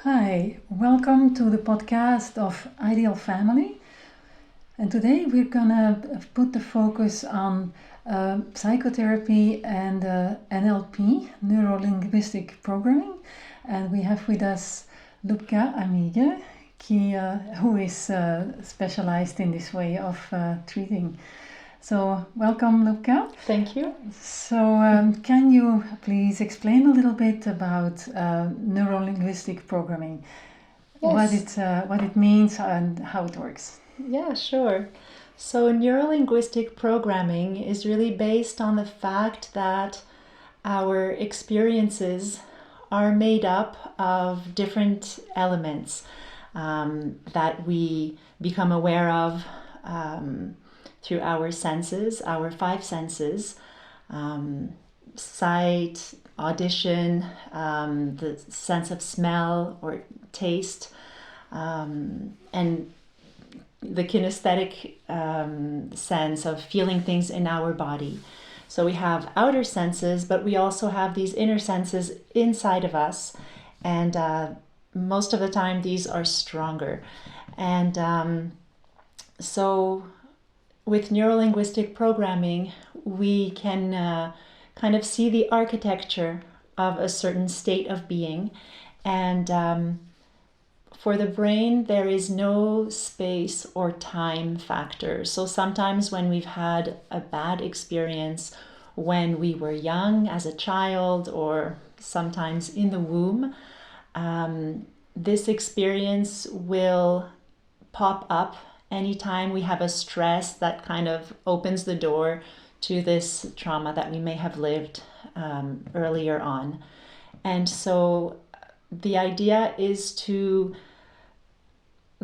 Hi, welcome to the podcast of I.D.E.A.L family. And today we're gonna put the focus on psychotherapy and NLP, Neuro-Linguistic Programming. And we have with us Lubka Amigues, who is specialized in this way of treating. So welcome, Lubka. Thank you. So can you please explain a little bit about neuro-linguistic programming? Yes. What it means and how it works? Yeah, sure. So, neuro-linguistic programming is really based on the fact that our experiences are made up of different elements that we become aware of through our senses, our five senses, sight, audition, the sense of smell or taste, and the kinesthetic sense of feeling things in our body. So we have outer senses, but we also have these inner senses inside of us, and most of the time these are stronger. And so with neuro-linguistic programming, we can kind of see the architecture of a certain state of being. And for the brain, there is no space or time factor. So sometimes when we've had a bad experience when we were young as a child, or sometimes in the womb, this experience will pop up anytime we have a stress that kind of opens the door to this trauma that we may have lived earlier on. And so the idea is to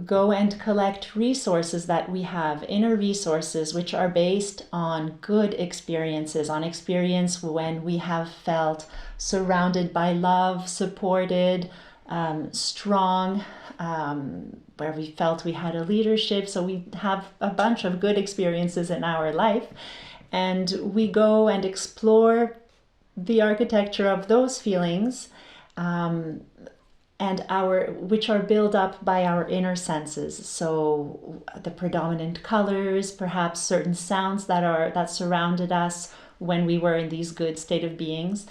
go and collect resources that we have, inner resources, which are based on good experiences, on experience when we have felt surrounded by love, supported, strong, where we felt we had a leadership. So we have a bunch of good experiences in our life, and we go and explore the architecture of those feelings, and which are built up by our inner senses. So the predominant colors, perhaps certain sounds that surrounded us when we were in these good state of beings,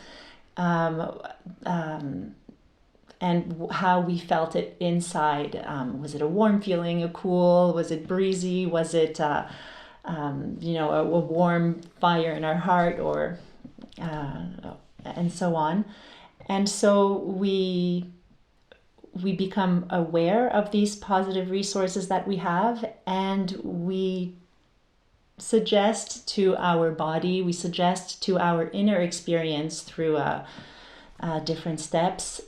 and how we felt it inside. Was it a warm feeling, a cool? Was it breezy? Was it a warm fire in our heart, or and so on? And so we become aware of these positive resources that we have, and we suggest to our body, we suggest to our inner experience through different steps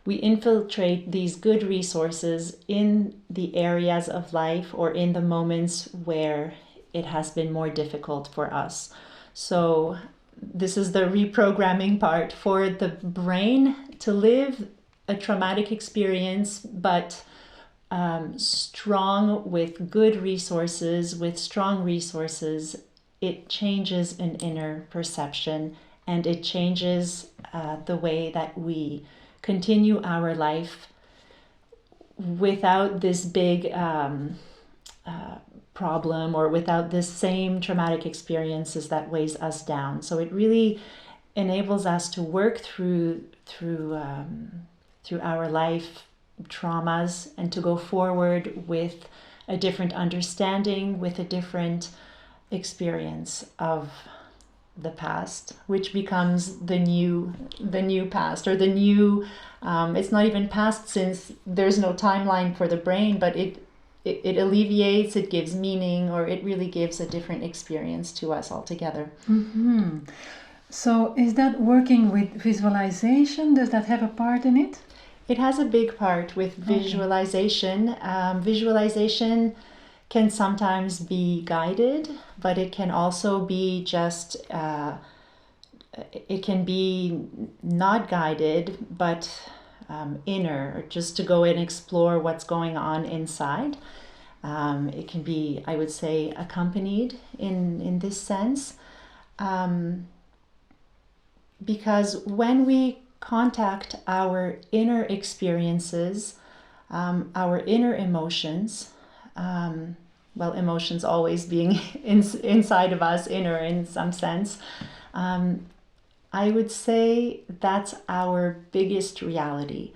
we infiltrate these good resources in the areas of life or in the moments where it has been more difficult for us. So this is the reprogramming part for the brain to live a traumatic experience, but strong with good resources, with strong resources. It changes an inner perception, and it changes the way that we continue our life without this big problem, or without this same traumatic experiences that weighs us down. So it really enables us to work through our life traumas, and to go forward with a different understanding, with a different experience of the past, which becomes the new past, or the new it's not even past, since there's no timeline for the brain, but it alleviates, it gives meaning, or it really gives a different experience to us altogether. Mm-hmm. So is that working with visualization? Does that have a part in it? It has a big part with visualization. Visualization can sometimes be guided, but it can also be just, it can be not guided, but inner, just to go and explore what's going on inside. It can be, I would say, accompanied in this sense. Because when we contact our inner experiences, our inner emotions. Emotions always being inside of us, inner in some sense. I would say that's our biggest reality.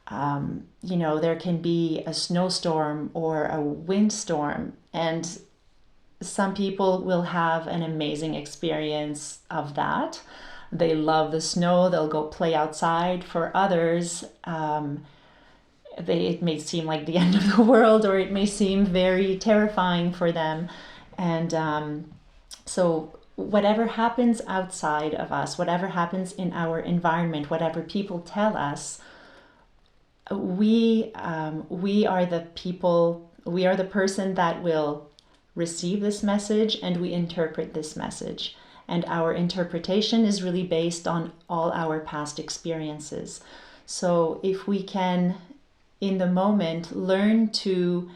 There can be a snowstorm or a windstorm, and some people will have an amazing experience of that. They love the snow, they'll go play outside. For others, it may seem like the end of the world, or it may seem very terrifying for them. And so whatever happens outside of us, whatever happens in our environment, whatever people tell us, we are the people, we are the person that will receive this message, and we interpret this message. And our interpretation is really based on all our past experiences. So if we can, in the moment, learn to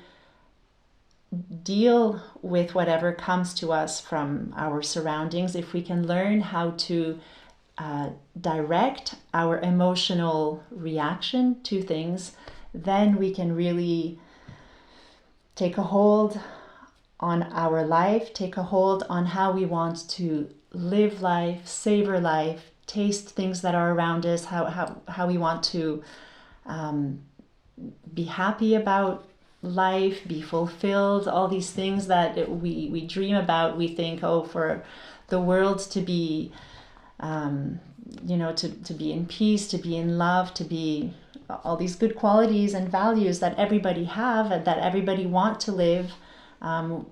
deal with whatever comes to us from our surroundings, if we can learn how to direct our emotional reaction to things, then we can really take a hold on our life, take a hold on how we want to live life, savor life, taste things that are around us, how we want to be happy about life, be fulfilled, all these things that we dream about. We think, for the world to be to be in peace, to be in love, to be all these good qualities and values that everybody have and that everybody want to live.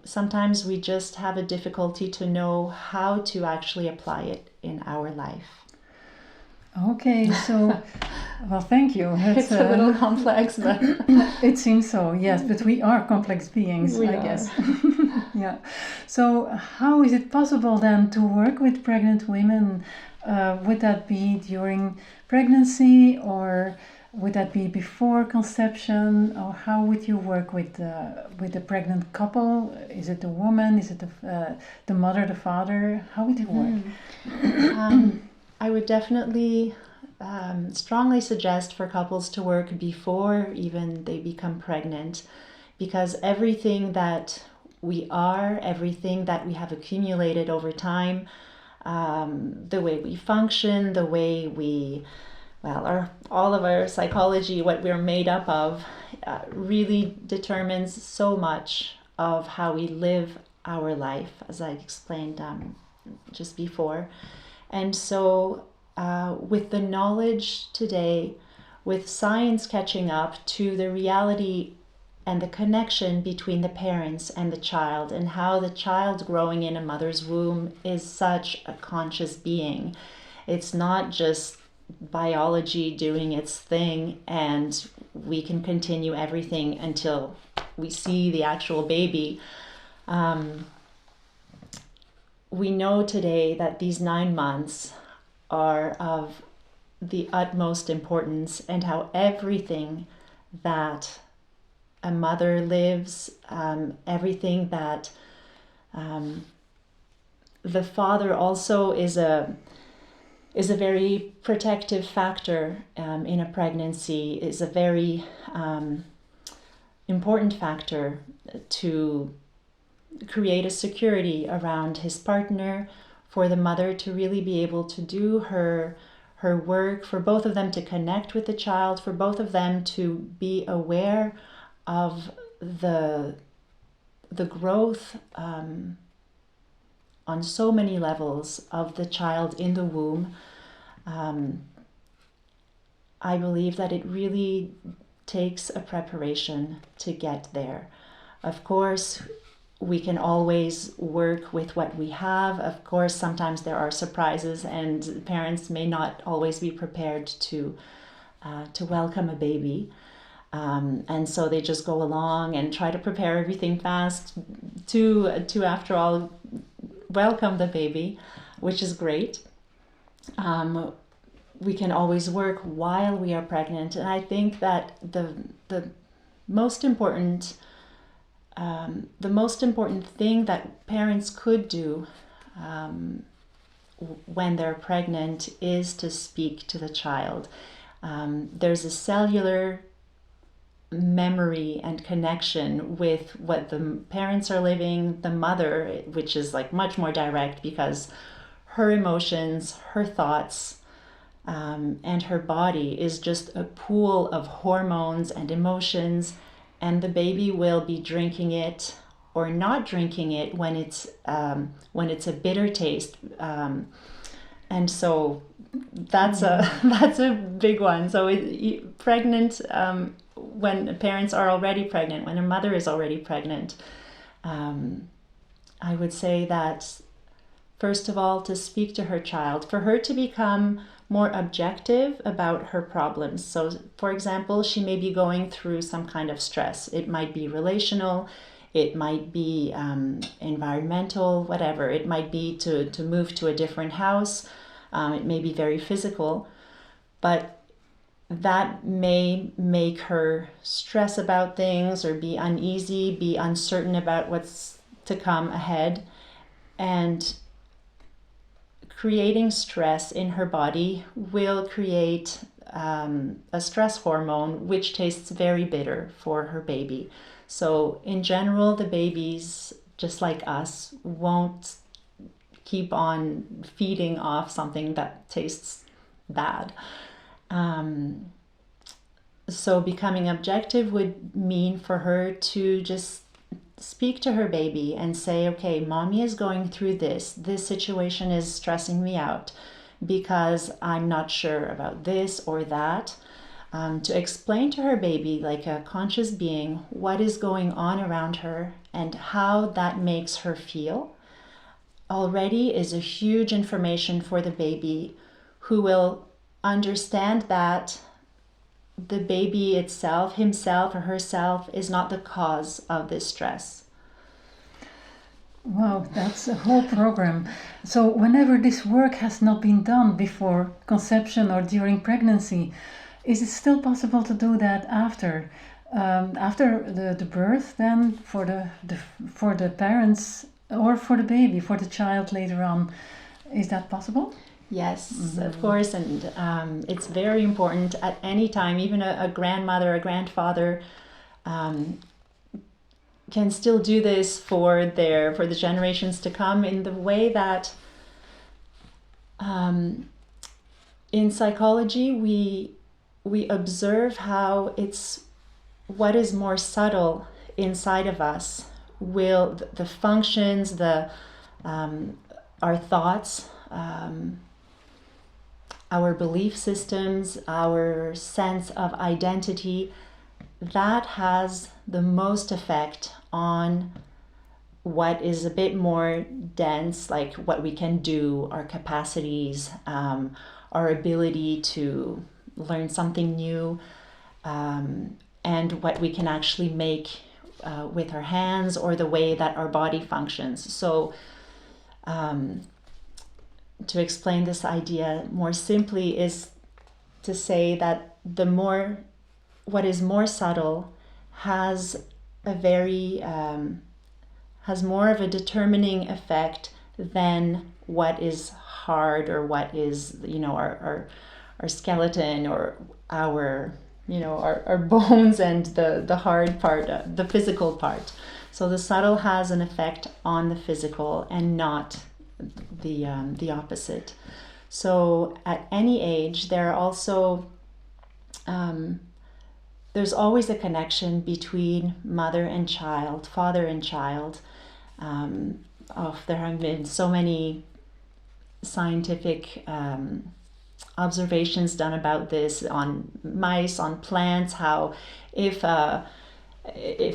Sometimes we just have a difficulty to know how to actually apply it in our life. Okay, so, well, thank you. It's a little complex, but it seems so, yes, but we are complex beings, I guess. Yeah. So how is it possible then to work with pregnant women? Would that be during pregnancy, or would that be before conception, or how would you work with the pregnant couple? Is it the woman? Is it the mother, the father? How would you work? I would definitely strongly suggest for couples to work before even they become pregnant, because everything that we are, everything that we have accumulated over time, the way we function, the way all of our psychology, what we're made up of, really determines so much of how we live our life, as I explained just before. And so with the knowledge today, with science catching up to the reality and the connection between the parents and the child, and how the child growing in a mother's womb is such a conscious being. It's not just biology doing its thing and we can continue everything until we see the actual baby. We know today that these 9 months are of the utmost importance, and how everything that a mother lives, everything that the father also is a very protective factor in a pregnancy, is a very important factor to create a security around his partner, for the mother to really be able to do her work, for both of them to connect with the child, for both of them to be aware of the growth on so many levels of the child in the womb. I believe that it really takes a preparation to get there. Of course, we can always work with what we have. Of course, sometimes there are surprises, and parents may not always be prepared to welcome a baby. And so they just go along and try to prepare everything fast to after all, welcome the baby, which is great. We can always work while we are pregnant. And I think that the most important thing that parents could do when they're pregnant is to speak to the child. There's a cellular memory and connection with what the parents are living, the mother, which is like much more direct because her emotions, her thoughts, and her body is just a pool of hormones and emotions, and the baby will be drinking it or not drinking it when it's a bitter taste, and so that's a big one. So pregnant, when parents are already pregnant, when a mother is already pregnant, I would say that first of all, to speak to her child, for her to become more objective about her problems. So, for example, she may be going through some kind of stress. It might be relational, it might be environmental, whatever. It might be to move to a different house. It may be very physical, but that may make her stress about things or be uneasy, be uncertain about what's to come ahead. And creating stress in her body will create a stress hormone which tastes very bitter for her baby. So in general, the babies, just like us, won't keep on feeding off something that tastes bad. So becoming objective would mean for her to just speak to her baby and say, okay, mommy is going through this. This situation is stressing me out because I'm not sure about this or that. To explain to her baby, like a conscious being, what is going on around her and how that makes her feel, already is a huge information for the baby, who will understand that the baby itself, himself or herself, is not the cause of this stress. Wow, that's a whole program. So whenever this work has not been done before conception or during pregnancy, is it still possible to do that after the birth, then for the parents or for the baby, for the child later on? Is that possible? Yes, of course, and it's very important at any time. Even a grandmother, a grandfather can still do this for the generations to come, in the way that in psychology we observe how it's what is more subtle inside of us will the functions, our thoughts, our belief systems, our sense of identity, that has the most effect on what is a bit more dense, like what we can do, our capacities, our ability to learn something new, and what we can actually make with our hands, or the way that our body functions. So to explain this idea more simply is to say that what is more subtle has more of a determining effect than what is hard, or what is, our skeleton, or our bones, and the hard part, the physical part. So the subtle has an effect on the physical, and not the opposite. So at any age, there are also there's always a connection between mother and child, father and child. There have been so many scientific observations done about this on mice, on plants, how if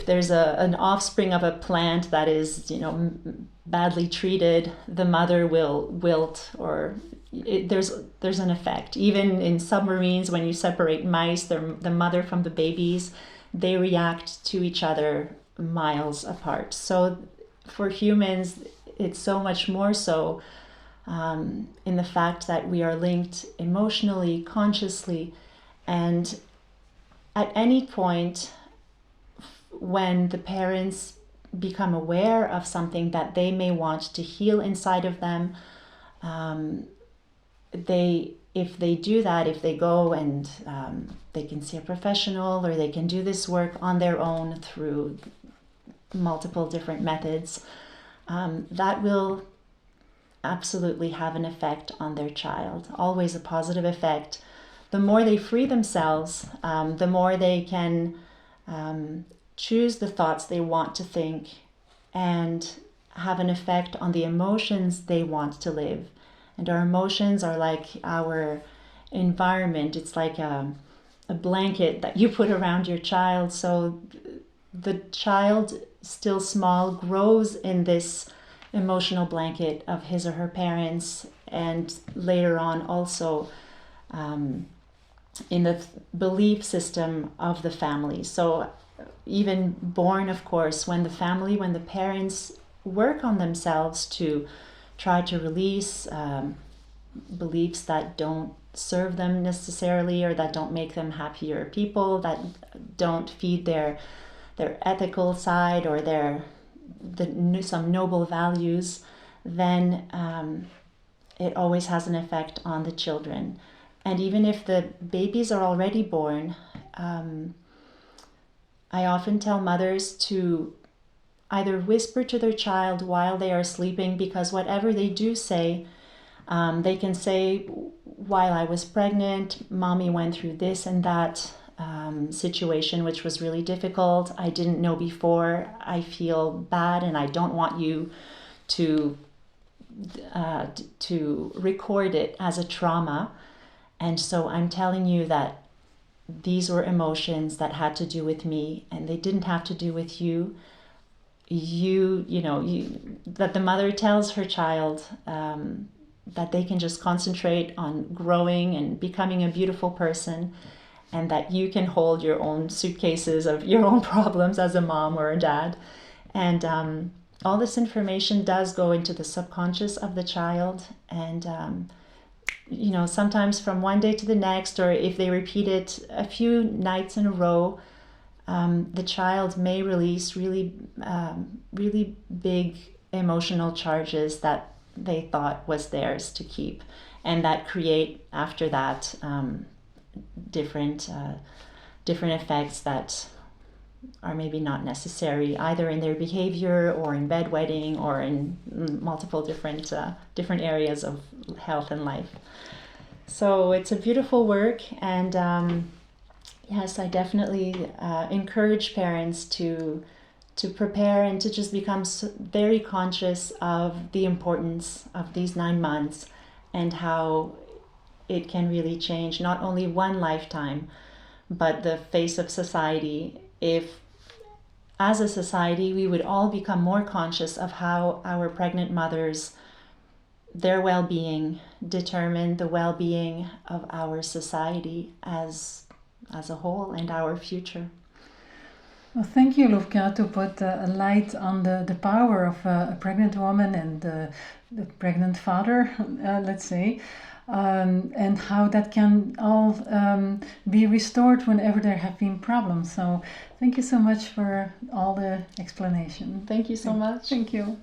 there's an offspring of a plant that is badly treated, the mother will wilt, or there's an effect. Even in submarines, when you separate mice, the mother from the babies, they react to each other miles apart. So for humans, it's so much more so, in the fact that we are linked emotionally, consciously, and at any point when the parents become aware of something that they may want to heal inside of them, if they do that, if they go and they can see a professional, or they can do this work on their own through multiple different methods, that will absolutely have an effect on their child, always a positive effect. The more they free themselves, the more they can choose the thoughts they want to think and have an effect on the emotions they want to live. And our emotions are like our environment. It's like a blanket that you put around your child. So the child, still small, grows in this emotional blanket of his or her parents, and later on also in the belief system of the family. So even born, of course, when the parents work on themselves to try to release beliefs that don't serve them necessarily, or that don't make them happier people, that don't feed their ethical side or some noble values, then it always has an effect on the children. And even if the babies are already born, I often tell mothers to either whisper to their child while they are sleeping, because whatever they do say, they can say, while I was pregnant, mommy went through this and that situation, which was really difficult. I didn't know before. I feel bad, and I don't want you to record it as a trauma. And so I'm telling you that these were emotions that had to do with me, and they didn't have to do with you. That the mother tells her child that they can just concentrate on growing and becoming a beautiful person, and that you can hold your own suitcases of your own problems as a mom or a dad. And all this information does go into the subconscious of the child. And sometimes from one day to the next, or if they repeat it a few nights in a row, the child may release really big emotional charges that they thought was theirs to keep, and that create after that different effects that are maybe not necessary, either in their behavior or in bedwetting or in multiple different areas of health and life. So it's a beautiful work, and yes, I definitely encourage parents to prepare and to just become very conscious of the importance of these 9 months, and how it can really change not only one lifetime, but the face of society. If, as a society, we would all become more conscious of how our pregnant mothers, their well-being, determine the well-being of our society as a whole, and our future. Well, thank you, Lubka, to put a light on the power of a pregnant woman and the pregnant father, let's say, and how that can all be restored whenever there have been problems. So thank you so much for all the explanation. Thank you so much. Thank you.